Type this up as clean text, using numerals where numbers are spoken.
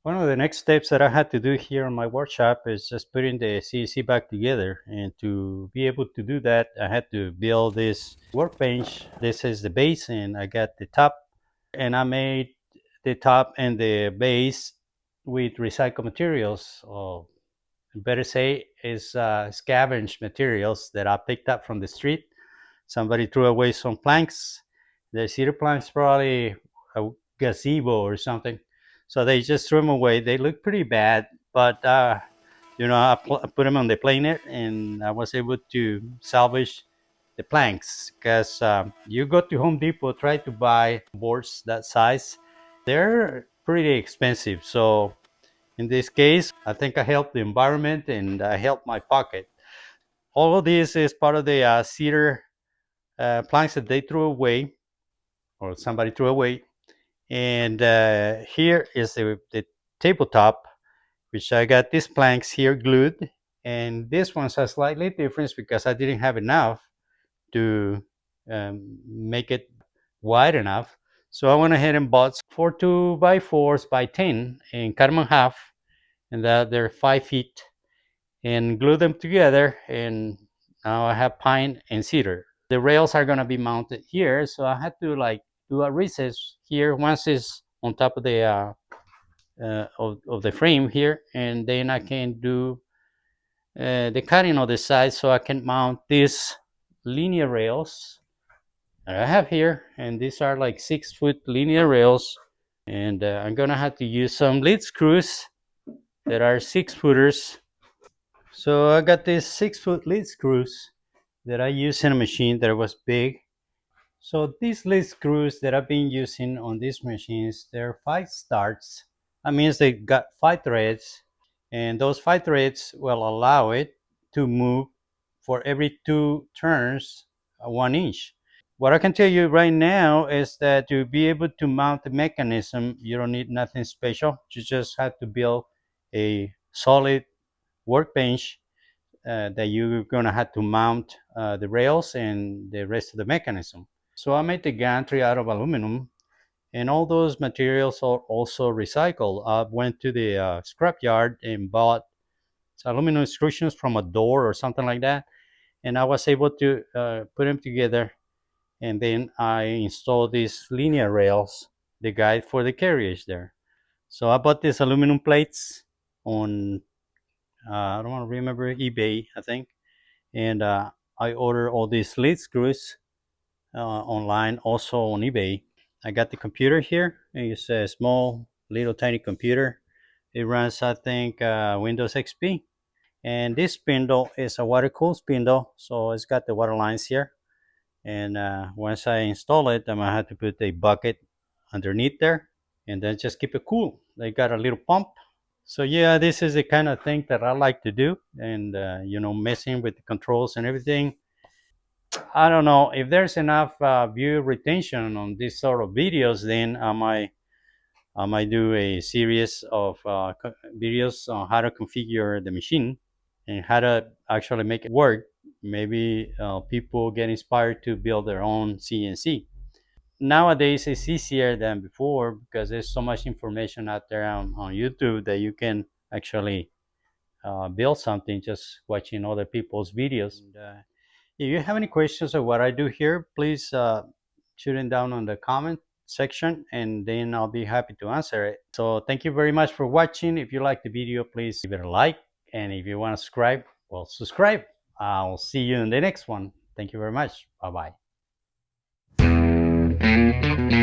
One of the next steps that I had to do here in my workshop is just putting the CNC back together. And to be able to do that, I had to build this workbench. This is the base, and I got the top. And I made the top and the base with recycled materials, or better say, is scavenged materials that I picked up from the street. Somebody threw away some planks. The cedar planks, probably a gazebo or something. So they just threw them away. They look pretty bad, but I put them on the planer, and I was able to salvage the planks. Because you go to Home Depot, try to buy boards that size, they're pretty expensive. So in this case, I think I helped the environment and I helped my pocket. All of this is part of the cedar planks that they threw away, or somebody threw away. And here is the tabletop, which I got these planks here glued. And this one's a slightly different because I didn't have enough to make it wide enough. So I went ahead and bought 4 2x4s by 10 and cut them in half, and that they're 5 feet, and glue them together. And now I have pine and cedar. The rails are going to be mounted here, so I had to like do a recess here. Once is on top of the of the frame here, and then I can do the cutting on the side, so I can mount these linear rails that I have here. And these are like 6 foot linear rails, and I'm gonna have to use some lead screws that are 6 footers. So I got these 6 foot lead screws that I use in a machine that was big. So these lead screws that I've been using on these machines, they're 5 starts. That means they got 5 threads, and those 5 threads will allow it to move for every 2 turns 1 inch. What I can tell you right now is that to be able to mount the mechanism, you don't need nothing special. You just have to build a solid workbench that you're gonna have to mount the rails and the rest of the mechanism. So I made the gantry out of aluminum, and all those materials are also recycled. I went to the scrap yard and bought aluminum extrusions from a door or something like that, and I was able to put them together. And then I installed these linear rails, the guide for the carriage there. So I bought these aluminum plates on I don't want to remember, eBay, I think. And I ordered all these lead screws online, also on eBay. I got the computer here. It's a small, little, tiny computer. It runs, I think, Windows XP. And this spindle is a water cooled spindle, so it's got the water lines here. And once I install it, I'm gonna have to put a bucket underneath there, and then just keep it cool. They got a little pump. So yeah, this is the kind of thing that I like to do, and messing with the controls and everything. I don't know if there's enough view retention on these sort of videos. Then I might do a series of videos on how to configure the machine and how to actually make it work. Maybe people get inspired to build their own CNC. Nowadays, it's easier than before because there's so much information out there on YouTube that you can actually build something just watching other people's videos. And, if you have any questions of what I do here, please shoot them down on the comment section, and then I'll be happy to answer it. So thank you very much for watching. If you like the video, please give it a like. And if you want to subscribe, well, subscribe. I'll see you in the next one. Thank you very much. Bye bye.